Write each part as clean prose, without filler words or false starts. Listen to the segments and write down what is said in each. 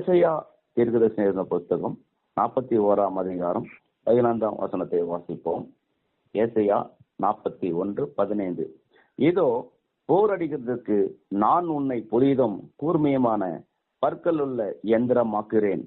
ஏசாயா தீர்க்கதரிசனம் எழுதின புஸ்தகம் 41ஆம் அதிகாரம் 15ஆம் வசனத்தை வாசிப்போம். ஏசாயா 41:15. இதோ போரடிக்கிறதுக்கு நான் உன்னை புதிதும் கூர்மையுமான பற்களுள்ள யந்திரமாக்குகிறேன்.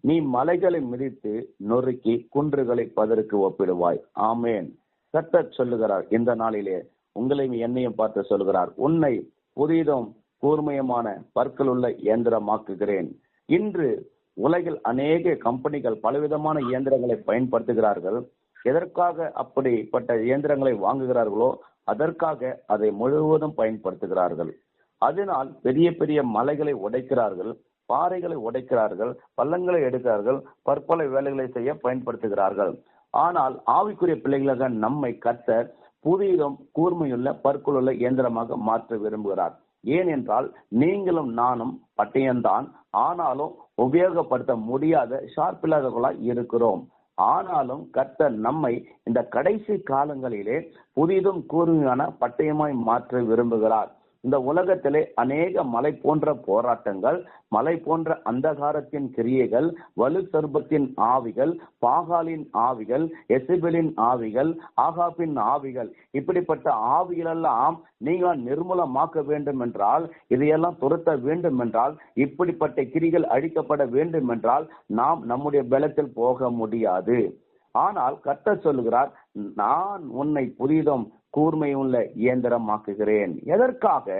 நீ மலைகளை மிதித்து நொறுக்கி குன்றுகளை பதருக்கு ஒப்பிடுவாய். ஆமேன். கர்த்தர் சொல்லுகிறார், இந்த நாளிலே உங்களையும் என்னையும் பார்த்து சொல்கிறார், உன்னை புதிதும் கூர்மையுமான பற்களுள்ள இயந்திரமாக்குகிறேன். இன்று உலகில் அநேக கம்பெனிகள் பலவிதமான இயந்திரங்களை பயன்படுத்துகிறார்கள். எதற்காக அப்படிப்பட்ட இயந்திரங்களை வாங்குகிறார்களோ அதற்காக அதை முழுவதும் பயன்படுத்துகிறார்கள். அதனால் பெரிய பெரிய மலைகளை உடைக்கிறார்கள், பாறைகளை உடைக்கிறார்கள், பள்ளங்களை எடுக்கிறார்கள், பற்பல வேலைகளை செய்ய பயன்படுத்துகிறார்கள். ஆனால் ஆவிக்குரிய பிள்ளைகளாக நம்மை கர்த்தர் புதிதும் கூர்மையுள்ள பற்களுள்ள இயந்திரமாக மாற்ற விரும்புகிறார். ஏனென்றால் நீங்களும் நானும் பட்டயம்தான், ஆனாலும் உபயோகப்படுத்த முடியாத ஷார்ப்பில்லாதவர்களாய் இருக்கிறோம். ஆனாலும் கர்த்தர் நம்மை இந்த கடைசி காலங்களிலே புதிதும் கூர்மையான பட்டயமாய் மாற்ற விரும்புகிறார். இந்த உலகத்திலே அநேக மலை போன்ற போராட்டங்கள், மலை போன்ற அந்தகாரத்தின் கிரியைகள், வலு சர்பத்தின் ஆவிகள், பாகாலின் ஆவிகள், எசபெலின் ஆவிகள், ஆகாபின் ஆவிகள், இப்படிப்பட்ட ஆவிகள் எல்லாம் நீங்கள் நிர்மூலமாக்க வேண்டும் என்றால், இதையெல்லாம் துரத்த வேண்டும் என்றால், இப்படிப்பட்ட கிரிகள் அழிக்கப்பட வேண்டும் என்றால் நாம் நம்முடைய பலத்தில் போக முடியாது. ஆனால் கர்த்தர் சொல்லுகிறார், நான் உன்னை புதிதும் கூர்மையுள்ள இயந்திரமாக்குகிறேன். எதற்காக?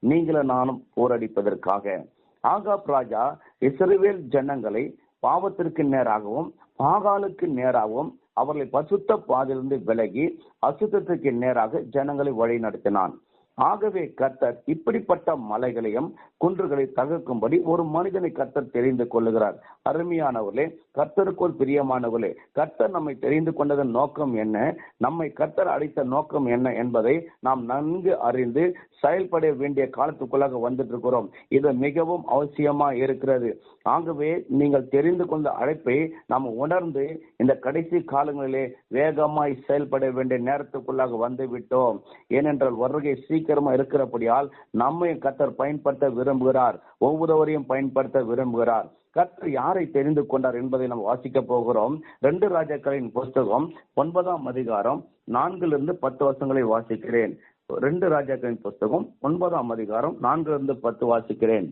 நீங்களும் நானும் போரடிப்பதற்காக. ஆகாப் ராஜா இஸ்ரவேல் ஜனங்களை பாவத்திற்கு நேராகவும் பாகாலுக்கு நேராகவும் அவர்களை பசுத்த பாதையிலிருந்து விலகி அசுத்தத்துக்கு நேராக ஜனங்களை வழி நடத்தினான். ஆகவே கர்த்தர் இப்படிப்பட்ட மலைகளையும் குன்றுகளை தகர்க்கும்படி ஒரு மனிதனை கர்த்தர் தெரிந்து கொள்ளுகிறார். அருமையானவர்களே, கர்த்தருக்குள் பிரியமானவர்களே, கர்த்தர் நம்மை தெரிந்து கொண்டதன் நோக்கம் என்ன, நம்மை கர்த்தர் அழைத்த நோக்கம் என்ன என்பதை நாம் நன்கு அறிந்து செயல்பட வேண்டிய காலத்துக்குள்ளாக வந்துட்டு இருக்கிறோம். இது மிகவும் அவசியமா இருக்கிறது. ஆகவே நீங்கள் தெரிந்து கொண்ட அழைப்பை நாம் உணர்ந்து இந்த கடைசி காலங்களிலே வேகமாய் செயல்பட வேண்டிய நேரத்துக்குள்ளாக வந்து விட்டோம். ஏனென்றால் வருகை சீக்கிரமா இருக்கிறபடியால் நம்மை கர்த்தர் பயன்படுத்த விரும்புகிறார், ஒவ்வொருவரையும் பயன்படுத்த விரும்புகிறார். கர்த்தர் யாரை தெரிந்து கொண்டார் என்பதை நாம் வாசிக்க போகிறோம். 2 ராஜாக்களின் புஸ்தகம் 9ஆம் அதிகாரம் 4-10 வசனங்களை வாசிக்கிறேன். 2 ராஜாக்களின் புஸ்தகம் 9ஆம் அதிகாரம் 4-10 வாசிக்கிறேன்.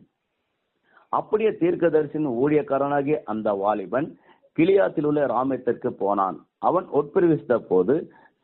அப்படியே தீர்க்கதரிசியின் ஊழியக்காரனாகிய அந்த வாலிபன் கிலியாத்தில் உள்ள ராமேத்திற்கு போனான். அவன் உட்பிரவேசித்த போது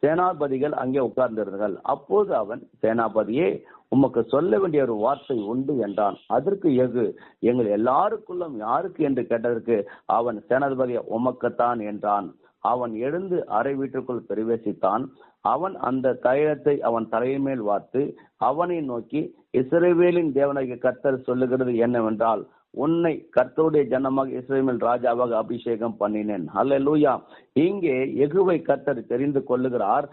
சேனாபதிகள் அங்கே உட்கார்ந்திருந்தார்கள். அப்போது அவன், சேனாபதியே, உமக்கு சொல்ல வேண்டிய ஒரு வார்த்தை உண்டு என்றான். அதற்கு யெகூ, எங்கள் எல்லாருக்குள்ளும் யாருக்கு என்று கேட்டதற்கு அவன், சேனாபதியே, உமக்குத்தான் என்றான். அவன் எழுந்து அறை வீட்டுக்குள் பிரவேசித்தான். அவன் அந்த தைலத்தை அவன் தலையின் மேல் வார்த்து அவனை நோக்கி, இஸ்ரவேலின் தேவனாகிய கர்த்தர் சொல்லுகிறது என்னவென்றால், உன்னை கர்த்தருடைய ஜனமாக இஸ்ரவேல் ராஜாவாக அபிஷேகம் பண்ணினேன். அல்லேலூயா. இங்கே யெகூவை கர்த்தர் தெரிந்து கொள்ளுகிறார்.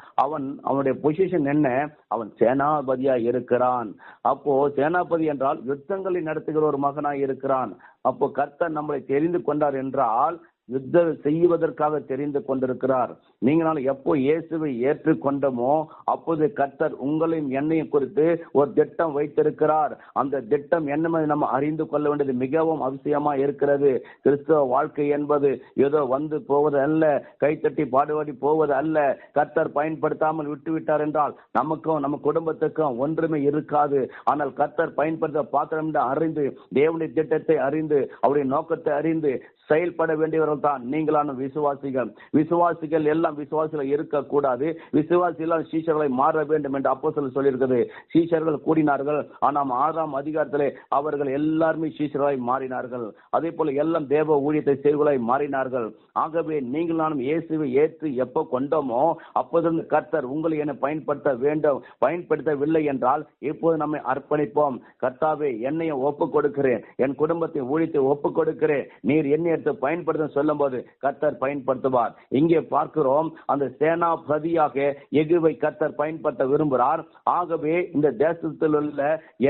அவனுடைய பொசிஷன் என்ன? அவன் சேனாபதியா இருக்கிறான். அப்போ சேனாபதி என்றால் யுத்தங்களை நடத்துகிற ஒரு மகனாய் இருக்கிறான். அப்போ கர்த்தர் நம்மளை தெரிந்து கொண்டார் என்றால் யுத்தம் செய்வதற்காக தெரிந்து கொண்டிருக்கிறார். நீங்கள் எப்போ இயேசுவை ஏற்றுக்கொண்டமோ அப்போது கர்த்தர் உங்களையும் என்னையும் குறித்து ஒரு திட்டம் வைத்திருக்கிறார். அந்த திட்டம் என்ன நம்ம அறிந்து கொள்ள வேண்டியது மிகவும் அவசியமா இருக்கிறது. கிறிஸ்தவ வாழ்க்கை என்பது ஏதோ வந்து போவது அல்ல, கைத்தட்டி பாடுபாடி போவது அல்ல. கர்த்தர் பயன்படுத்தாமல் விட்டுவிட்டார் என்றால் நமக்கும் நம்ம குடும்பத்துக்கும் ஒன்றுமே இருக்காது. ஆனால் கர்த்தர் பயன்படுத்த பாத்திரம் என்று அறிந்து, தேவனுடைய திட்டத்தை அறிந்து, அவருடைய நோக்கத்தை அறிந்து செயல்பட வேண்டியவர்கள் தான் நீங்களான விசுவாசிகள். விசுவாசிகள் எல்லாம் விசுவாசிகள் இருக்கக்கூடாது. விசுவாசிகள் சீஷர்களை மாற வேண்டும் என்று அப்போஸ்தலர் சொல்லியிருக்கிறது. சீஷர்கள் கூடினார்கள், ஆனால் 6ஆம் அதிகாரத்திலே அவர்கள் எல்லாருமே சீஷர்களாய் மாறினார்கள். அதே போல எல்லாம் தேவ ஊழியத்தை செய்வர்களாய் மாறினார்கள். ஆகவே நீங்கள் நானும் இயேசுவை ஏற்று எப்போ கொண்டோமோ அப்போது கர்த்தர் உங்களை என்ன பயன்படுத்த வேண்டும். பயன்படுத்தவில்லை என்றால் இப்போது நம்மை அர்ப்பணிப்போம். கர்த்தாவே, என்னையும் ஒப்புக் கொடுக்கிறேன், என் குடும்பத்தை ஊழியத்தை ஒப்புக் கொடுக்கிறேன், நீர் என்னை எடுத்து பயன்படுத்த சொல்ல சொல்லும் போது கர்த்தர் பயன்படுத்துவார். இங்கே பார்க்கிறோம், அந்த சேனாபதியாக யெகூவை கர்த்தர் பயன்படுத்த விரும்புகிறார். ஆகவே இந்த தேசத்தில் உள்ள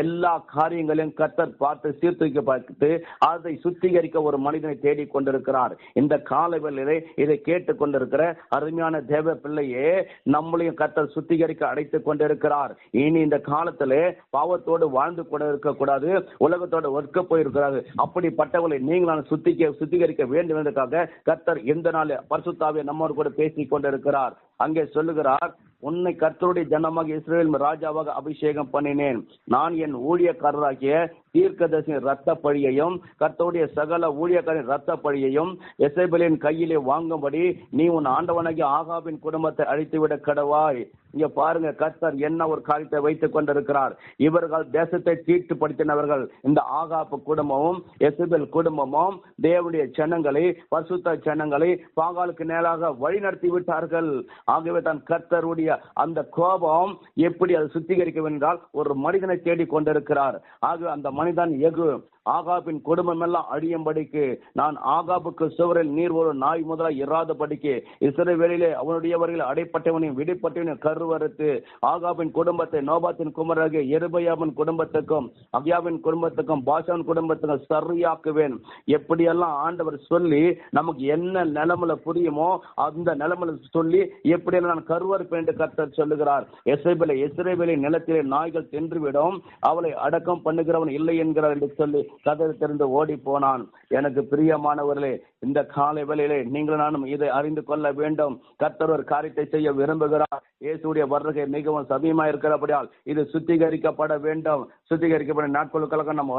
எல்லா காரியங்களையும் கர்த்தர் பார்த்து சீர்தூக்கி பார்த்து அதை சுத்திகரிக்க ஒரு மனிதனை தேடிக் கொண்டிருக்கிறார். இந்த காலவெளியிலே இதை கேட்டுக் கொண்டிருக்கிற அருமையான தேவ பிள்ளையே, நம்மளையும் கர்த்தர் சுத்திகரிக்க அழைத்துக் கொண்டிருக்கிறார். இனி இந்த காலத்திலே பாவத்தோடு வாழ்ந்து கொண்டு இருக்கக்கூடாது, உலகத்தோடு ஒர்க்க போயிருக்கிறாரு. அப்படிப்பட்டவர்களை நீங்கள் சுத்திகரிக்க வேண்டும் என்பதற்காக கர்த்தர் எந்த நாள் பரிசுத்தாவியை நம்மோடு கூட பேசிக் கொண்டிருக்கிறார். அங்கே சொல்லுகிறார், உன்னை கர்த்தருடைய ஜனமாக இஸ்ரவேல் ராஜாவாக அபிஷேகம் பண்ணினேன். நான் என் ஊழியக்காரராகிய தீர்க்கதரிசியின் இரத்த பழியையும் கர்த்தருடைய சகல ஊழியக்காரின் இரத்த பழியையும் யெசபேலின் கையிலே வாங்கும்படி நீ உன் ஆண்டவனாகிய ஆகாபின் குடும்பத்தை அழித்துவிட கடவாய். இங்க பாருங்க, கர்த்தர் என்ன ஒரு காரியத்தை வைத்துக் கொண்டிருக்கிறார். இவர்கள் தேசத்தை தீட்டுப்படுத்தினவர்கள். இந்த ஆகாப் குடும்பமும் யெசபேல் குடும்பமும் தேவனுடைய ஜனங்களை, பரிசுத்த ஜனங்களை பாகாலுக்கு நேராக வழி நடத்தி விட்டார்கள். ஆகவே தான் கர்த்தருடைய அந்த கோபம் எப்படி அதை சுத்திகரிக்க என்றால் ஒரு மனிதனை தேடிக் கொண்டிருக்கிறார். ஆகவே அந்த மனிதன் யெகூ. ஆகாபின் குடும்பம் எல்லாம் அழியும்படிக்கு நான் ஆகாபுக்கு சுவரில் நீர் ஒரு நாய் முதலாக இராதபடிக்கு இஸ்ரவேலிலே அவனுடையவர்கள் அடைப்பட்டவனையும் விடுபட்டவனையும் கருவறுத்து ஆகாபின் குடும்பத்தை நோபாத்தின் குமாரராகிய யெரொபெயாமின் குடும்பத்துக்கும் அகியாவின் குடும்பத்துக்கும் பாஷான் குடும்பத்துக்கும் சரியாக்குவேன். எப்படியெல்லாம் ஆண்டவர் சொல்லி நமக்கு என்ன நிலைமையில புரியுமோ அந்த நிலைமையில சொல்லி எப்படியெல்லாம் நான் கருவறுப்பேன் என்று கர்த்தர் சொல்லுகிறார். இஸ்ரவேலின் நிலத்திலே நாய்கள் தின்றுவிடும், அவளை அடக்கம் பண்ணுகிறவன் இல்லை என்கிறார் என்று சொல்லி கதவை திறந்து ஓடி போனான். எனக்கு பிரியமானவர்களே, இந்த காலை வேளையிலே நீங்கள் நானும் இதை அறிந்து கொள்ள வேண்டும். கர்த்தர் ஒரு காரியத்தை செய்ய விரும்புகிறார். இயேசுடைய வருகை மிகவும் சமீபமா இருக்கிறபடியால் இது சுத்திகரிக்கப்பட வேண்டும். சுத்திகரிக்கப்பட நாட்களுக்காக நம்ம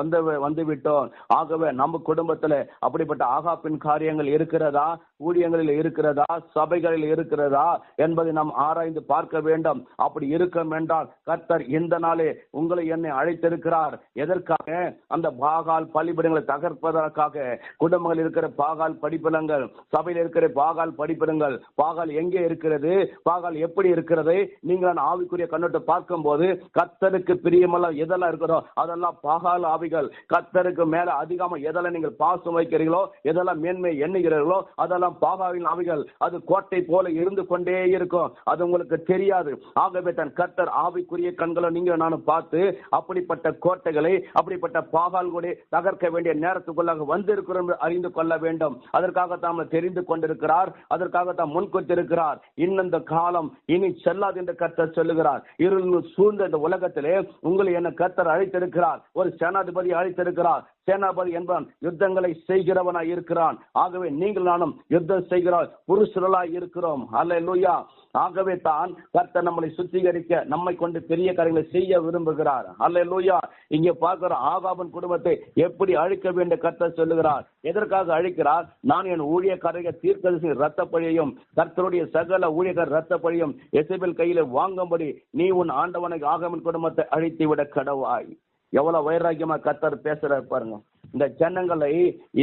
வந்து விட்டோம். ஆகவே நம்ம குடும்பத்தில் அப்படிப்பட்ட ஆகாப்பின் காரியங்கள் இருக்கிறதா, ஊழியங்களில் இருக்கிறதா, சபைகளில் இருக்கிறதா என்பதை நாம் ஆராய்ந்து பார்க்க வேண்டும். அப்படி இருக்கும் என்றால் கர்த்தர் இந்த நாளே உங்களை என்னை அழைத்திருக்கிறார். எதற்காக? அந்த பாகால் பலிபீடங்களை தகர்ப்பதற்காக. குடும்பங்கள் இருக்கிற பாகால் படிப்பிடங்கள், சபையில் இருக்கிற பாகால் படிப்பிடங்கள், பாகால் எங்கே இருக்கிறது, பாகால் எப்படி இருக்கிறது, நீங்கள் ஆவிக்குரிய கண்ணோட்டம் பார்க்கும் போது கர்த்தருக்கு பிரியமெல்லாம் எதெல்லாம் இருக்கிறதோ அதெல்லாம் பாகால் ஆவிகள். கர்த்தருக்கு மேல அதிகமா எதெல்லாம் நீங்கள் பாசம் வைக்கிறீர்களோ, எதெல்லாம் மேன்மை எண்ணுகிறீர்களோ அதெல்லாம் பாகாலின் ஆவிகள். அது கோட்டை போல இருந்து கொண்டே இருக்கும், அது உங்களுக்கு தெரியாது. ஆகவே தன் கர்த்தர் ஆவிக்குரிய கண்களை நீங்கள் நானும் பார்த்து அப்படிப்பட்ட கோட்டைகளை, அப்படிப்பட்ட பாகால் கூட தகர்க்க வேண்டிய நேரத்துக்குள்ளாக வந்திருக்கிறோம் அறிந்து கொள்ள வேண்டும். அதற்காக தாம் தெரிந்து கொண்டிருக்கிறார், அதற்காக தாம் முன்கொண்டிருக்கிறார். இன்னும் இந்த காலம் இனி செல்லாது என்று கர்த்தர் சொல்லுகிறார். இருள் சூழ்ந்த இந்த உலகத்திலே உங்களை என்ன கர்த்தர் அழைத்திருக்கிறார். ஒரு சேனாதிபதி அழைத்திருக்கிறார். சேனாபதி என்பவன் யுத்தங்களை செய்கிறவனாய் இருக்கிறான். ஆகவே நீங்கள் நானும் யுத்தம் செய்கிறார் புருஷர்களாய் இருக்கிறோம். அல்லேலூயா. ஆகவே தான் கர்த்தர் நம்மளை சுத்திகரிக்க நம்மை கொண்டு பெரிய காரியங்களை செய்ய விரும்புகிறார். அல்லேலூயா. இங்கே பார்க்கிற ஆகாபின் குடும்பத்தை எப்படி அழிக்க வேண்டும் கர்த்தர் சொல்லுகிறார். எதற்காக அழிக்கிறார்? நான் என் ஊழியக்காரர்கள் தீர்க்கதரிசியின் இரத்த பழியையும் கர்த்தருடைய சகல ஊழியக்காரர் இரத்த பழியும் யெசபேல் கையில வாங்கும்படி நீ உன் ஆண்டவனை ஆகாபின் குடும்பத்தை அழித்து விட கடவாய். எவ்வளவு வைராக்கியமா கர்த்தர் பேசுறாரு பாருங்க. இந்த ஜனங்களை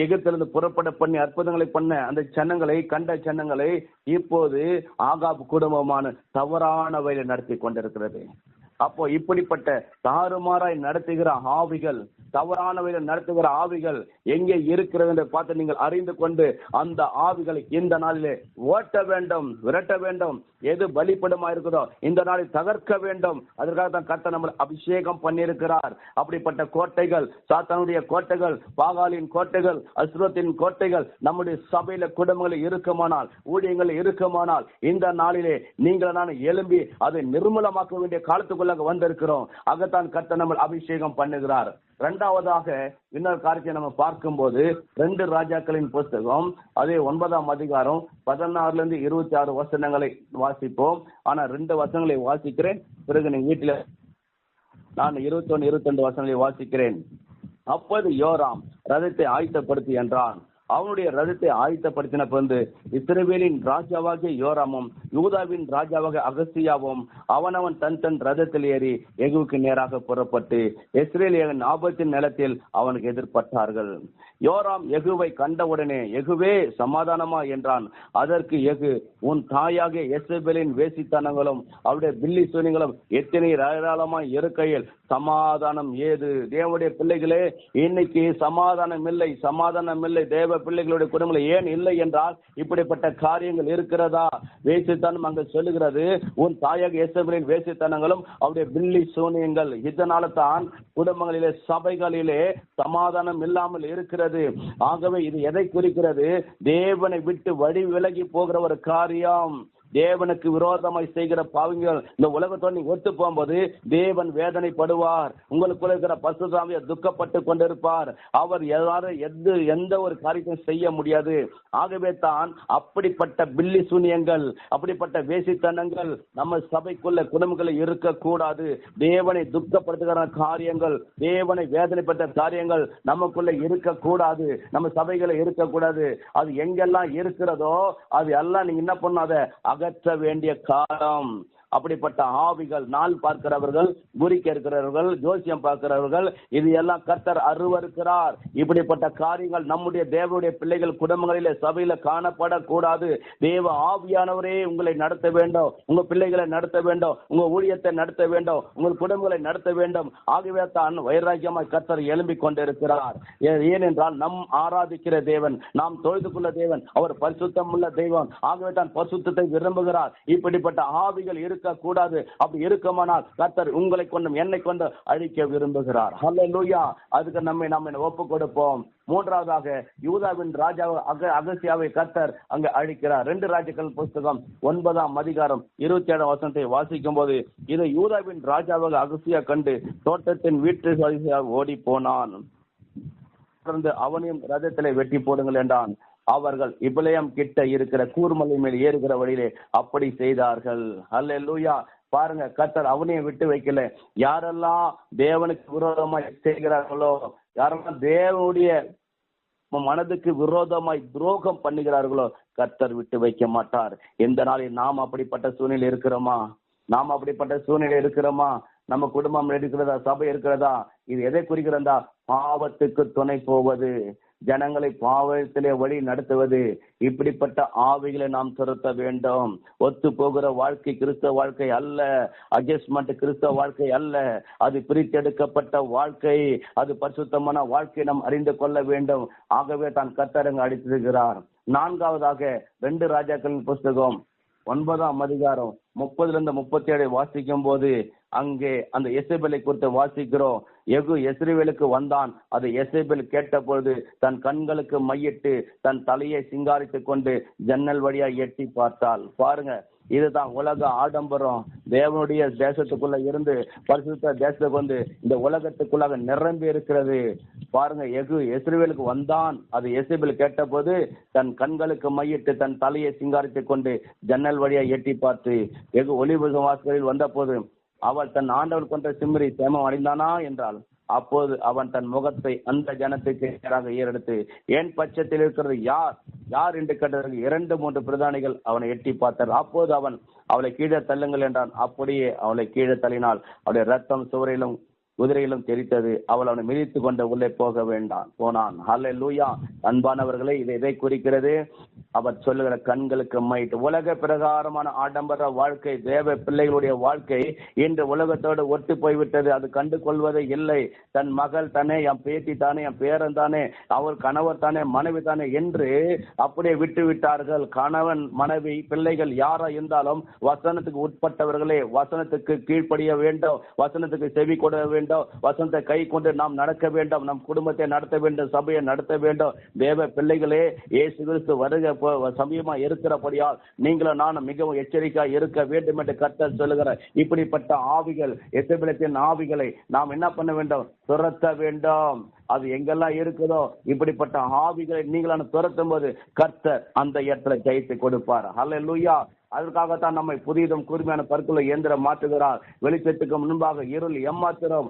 எகிப்திலிருந்து புறப்பட பண்ணி அற்புதங்களை பண்ண அந்த ஜனங்களை கண்ட ஜனங்களை இப்போது ஆகாப் குடும்பமான தவறான வழியில் நடத்தி கொண்டிருக்கிறது. அப்போ இப்படிப்பட்ட தாறுமாறாய் நடத்துகிற ஆவிகள், தவறான வழியில் நடத்துகிற ஆவிகள் எங்கே இருக்கிறது என்று பார்த்து நீங்கள் அறிந்து கொண்டு அந்த ஆவிகளை இந்த நாளிலே ஓட்ட வேண்டும், விரட்ட வேண்டும். எது பலிப்படமா இருக்குதோ இந்த நாளில் தகர்க்க வேண்டும். அதற்காக தான் கர்த்தர் நம்ம அபிஷேகம் பண்ணியிருக்கிறார். அப்படிப்பட்ட கோட்டைகள், சாத்தானுடைய கோட்டைகள், பாகாலின் கோட்டைகள், அசுரத்தின் கோட்டைகள் நம்முடைய சபையில குடும்பங்களில் இருக்குமானால், ஊழியங்களில் இருக்குமானால் இந்த நாளிலே நீங்கள் நான் எழும்பி அதை நிர்மூலமாக்க வேண்டிய காலத்துக்குள்ளாக வந்திருக்கிறோம். அகத்தான் கர்த்தர் நம்ம அபிஷேகம் பண்ணுகிறார். இரண்டாவதாக இன்னொரு காரியத்தை நம்ம பார்க்கும்போது 2 ராஜாக்களின் புஸ்தகம் அதே 9ஆம் அதிகாரம் 16 - 26 வசனங்களை வாசிப்போம். ஆனா 2 வசனங்களை வாசிக்கிறேன், பிறகு நீங்க வீட்டில் நான் 21, 22 வசனங்களை வாசிக்கிறேன். அப்போது யோராம் ரதத்தை ஆயத்தப்படுத்தி என்றான். அவனுடைய ரதத்தை ஆயத்தப்படுத்தின பிறந்து இஸ்ரவேலின் ராஜாவாகிய யோராமும் யூதாவின் ராஜாவாக அகசியாவும் அவனவன் தன் ரதத்தில் ஏறி யெகூவுக்கு நேராக புறப்பட்டு இஸ்ரவேலின் ஆபத்தின் நிலத்தில் அவனுக்கு எதிர்பட்டார்கள். யோராம் யெகூவை கண்டவுடனே, யெகூவே சமாதானமா என்றான். அதற்கு யெகூ, உன் தாயாகிய யெசபேலின் வேசித்தனங்களும் அவருடைய பில்லி சூனியங்களும் எத்தனை ஏராளமாய் இருக்கையில் சமாதானம் ஏது? தேவனுடைய பிள்ளைகளே, இன்னைக்கு சமாதானம் இல்லை. தேவ பிள்ளைகளுடைய குடும்பங்கள் ஏன் இல்லை என்றால் இப்படிப்பட்ட காரியங்கள் இருக்கிறதா? வேசித்தனம் அங்கு சொல்லுகிறது, உன் தாயாக இயேசுவின் வேசித்தனங்களும் அவருடைய பில்லி சூனியங்கள். இதனால தான் குடும்பங்களிலே, சபைகளிலே சமாதானம் இல்லாமல் இருக்கிறது. ஆகவே இது எதை குறிக்கிறது? தேவனை விட்டு வழி விலகி போகிற ஒரு காரியம். தேவனுக்கு விரோதமாய் செய்கிற பாவங்கள் இந்த உலகத்தோடு நீங்க ஒத்து போகும்போது தேவன் வேதனைப்படுவார். உங்களுக்குள்ள இருக்கிற பரிசுத்த ஆவியானவர் துக்கப்பட்டு கொண்டிருப்பார். அவர் எந்த ஒரு காரியத்தையும் செய்ய முடியாது. ஆகவே தான் அப்படிப்பட்ட பில்லி சூனியங்கள், அப்படிப்பட்ட வேசித்தனங்கள் நம்ம சபைக்குள்ள குடும்பங்களில் இருக்கக்கூடாது. தேவனை துக்கப்படுத்துகிற காரியங்கள், தேவனை வேதனைப்பட்ட காரியங்கள் நமக்குள்ள இருக்கக்கூடாது, நம்ம சபைகளை இருக்கக்கூடாது. அது எங்கெல்லாம் இருக்கிறதோ அது எல்லாம் நீங்க என்ன பண்ணாத, அகற்ற வேண்டிய காலம். அப்படிப்பட்ட ஆவிகள், நாள் பார்க்கிறவர்கள், குறிக்க இருக்கிறவர்கள், ஜோசியம் பார்க்கிறவர்கள், இது எல்லாம் கர்த்தர் அருவருக்கிறார். இப்படிப்பட்ட காரியங்கள் நம்முடைய தேவனுடைய பிள்ளைகள் குடும்பங்களிலே, சபையில காணப்படக்கூடாது. தேவ ஆவியானவரே உங்களை நடத்த வேண்டும், உங்க பிள்ளைகளை நடத்த வேண்டும், உங்க ஊழியத்தை நடத்த வேண்டும், உங்கள் குடும்பங்களை நடத்த வேண்டும். ஆகவே தான் வைராக்கியமாய் கர்த்தர் எழும்பிக் கொண்டிருக்கிறார். ஏனென்றால் நம் ஆராதிக்கிற தேவன், நாம் தொழுதுக்குள்ள தேவன், அவர் பரிசுத்தம் உள்ள தெய்வம். ஆகவே தான் பரிசுத்தத்தை விரும்புகிறார். இப்படிப்பட்ட ஆவிகள் இருக்கக்கூடாது. அப்படி இருக்குமானால் கர்த்தர் உங்களை கொண்டும் என்னை கொண்டு அழிக்க விரும்புகிறார். ஹல்லேலூயா. அதுக்கு நம்ம ஒப்பு கொடுப்போம். மூன்றாவதாக யூதாவின் ராஜா அகசியாவை கர்த்தர் அங்கு அழிக்கிறார். 2 ராஜாக்கள் புஸ்தகம் 9ஆம் அதிகாரம் 27ஆம் வசனத்தை வாசிக்கும் போது, இதை யூதாவின் ராஜாவாக அகசியா கண்டு தோட்டத்தின் வீட்டு ஓடி போனான். தொடர்ந்து அவனையும் ரதத்திலே வெட்டி போடுங்கள் என்றான். அவர்கள் இப்லேயாம் கிட்ட இருக்கிற கூர்மலை மேல் ஏறுகிற வழியிலே அப்படி செய்தார்கள். அல்லேலூயா. பாருங்க, கர்த்தர் அவனையும் விட்டு வைக்கல. யாரெல்லாம் தேவனுக்கு விரோதமாய் செய்கிறார்களோ, யாரெல்லாம் தேவனுடைய மனதுக்கு விரோதமாய் துரோகம் பண்ணுகிறார்களோ, கர்த்தர் விட்டு வைக்க மாட்டார். எந்த நாளில் நாம் அப்படிப்பட்ட சூழ்நிலை இருக்கிறோமா? நம்ம குடும்பம் இருக்கிறதா? சபை இருக்கிறதா? இது எதை குறிக்கிறதா? பாவத்துக்கு துணை போவது, ஜனங்களை பாவத்திலே வழி நடத்துவது. இப்படிப்பட்ட ஆவிகளை நாம் துரத்த வேண்டும். ஒத்து போகிற வாழ்க்கை கிறிஸ்தவ வாழ்க்கை அல்ல. அட்ஜஸ்ட்மெண்ட் கிறிஸ்தவ வாழ்க்கை அல்ல. அது பிரித்தெடுக்கப்பட்ட வாழ்க்கை, அது பரிசுத்தமான வாழ்க்கை நாம் அறிந்து கொள்ள வேண்டும். ஆகவே தான் கர்த்தர் அடித்திருக்கிறார். நான்காவதாக 2 ராஜாக்களின் புஸ்தகம் 9ஆம் அதிகாரம் 30-37 வாசிக்கும் போது, அங்கே அந்த எசேபேலை குறித்து வாசிக்கிறோம். யெகூ இஸ்ரவேலுக்கு வந்தான். அதை எசேபேல் கேட்ட பொழுது தன் கண்களுக்கு மையிட்டு தன் தலையை சிங்காரித்துக் கொண்டு ஜன்னல் வழியா எட்டி பார்த்தாள். பாருங்க, இதுதான் உலக ஆடம்பரம். தேவனுடைய தேசத்துக்குள்ள இருந்து பரிசுத்த தேசத்துக்கு வந்து இந்த உலகத்துக்குள்ளாக நிரம்பி இருக்கிறது. பாருங்க, யெகூ இஸ்ரவேலுக்கு வந்தான். அது எசேபேல் கேட்ட போது தன் கண்களுக்கு மையிட்டு தன் தலையை சிங்காரித்துக் கொண்டு ஜன்னல் வழியா எட்டி பார்த்து, யெகூ ஒலிவ வாசலில் வந்த போது அவள் தன் ஆண்டவர் கொண்ட சிம்ரி சேமம் அடைந்தானா என்றாள். அப்போது அவன் தன் முகத்தை அந்த ஜனத்துக்கு நேராக ஏறெடுத்து, என் பட்சத்தில் இருக்கிறது யார் என்று கேட்டதற்கு 2-3 பிரதானிகள் அவனை எட்டி பார்த்தார். அப்போது அவன், அவளை கீழே தள்ளுங்கள் என்றான். அப்படியே அவளை கீழே தள்ளினாள். அவளுடைய ரத்தம் சுவரிலும் குதிரையிலும் தெரித்தது. அவள் அவனை மிதித்து கொண்டு உள்ளே போனான். ஹல்லேலூயா. அன்பானவர்களே, இது எதை குறிக்கிறது? அவர் சொல்லுகிற கண்களுக்கு மைட். உலக பிரகாரமான ஆடம்பர வாழ்க்கை, தேவ பிள்ளைகளுடைய வாழ்க்கை இன்று உலகத்தோடு ஒட்டு போய்விட்டது. அது கண்டு கொள்வதே இல்லை. தன் மகள் தானே, என் பேத்தி தானே, என் பேரன் தானே, அவள் கணவர் தானே, மனைவி தானே என்று அப்படியே விட்டு விட்டார்கள். கணவன், மனைவி, பிள்ளைகள் யாரா இருந்தாலும் வசனத்துக்கு உட்பட்டவர்களே. வசனத்துக்கு கீழ்ப்படிய வேண்டும், வசனத்துக்கு செவி கொட வேண்டும், வசனத்தை கை கொண்டு நாம் நடக்க வேண்டும், நம் குடும்பத்தை நடத்த வேண்டும், சபையை நடத்த வேண்டும். தேவ பிள்ளைகளே, இயேசு கிறிஸ்து வருக சமயமா இருக்கிறபடியால் நீங்களும் நானும் மிகவும் எச்சரிக்கையா இருக்க வேண்டும் என்று கர்த்தர் சொல்லுகிறார். இப்படிப்பட்ட ஆவிகள், எசபேலின் ஆவிகளை நாம் என்ன பண்ண வேண்டும்? துரத்த வேண்டும். அது எங்கெல்லாம் இருக்குதோ இப்படிப்பட்ட ஆவிகளை நீங்களான துரத்தும் போது கர்த்தர் அந்த இடத்துல ஜெயித்து கொடுப்பார். ஹல்லேலூயா. அதற்காகத்தான் நம்மை புதியதும் கூர்மையான பற்களை இயந்திரம் மாற்றுகிறார். வெளிச்சத்துக்கு முன்பாக இருள் எம்மாத்திரம்,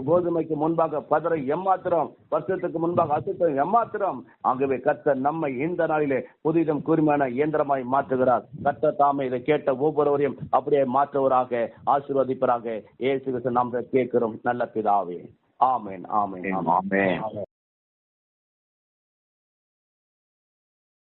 கோதுமைக்கு முன்பாக பதரை எம்மாத்திரம், பரிசுத்தத்துக்கு முன்பாக அசுத்தம் எம்மாத்திரம். ஆகவே கர்த்தர் நம்மை இந்த நாளிலே புதியதும் கூர்மையான இயந்திரமாய் மாற்றுகிறார். கர்த்தர் தாமே இதை கேட்ட ஒவ்வொருவரையும் அப்படியே மாற்றுவராக, ஆசீர்வதிப்பராக. இயேசு கிறிஸ்து நாமத்தில் கேட்கிறோம் நல்ல பிதாவே. ஆமென், ஆமென், ஆமென்.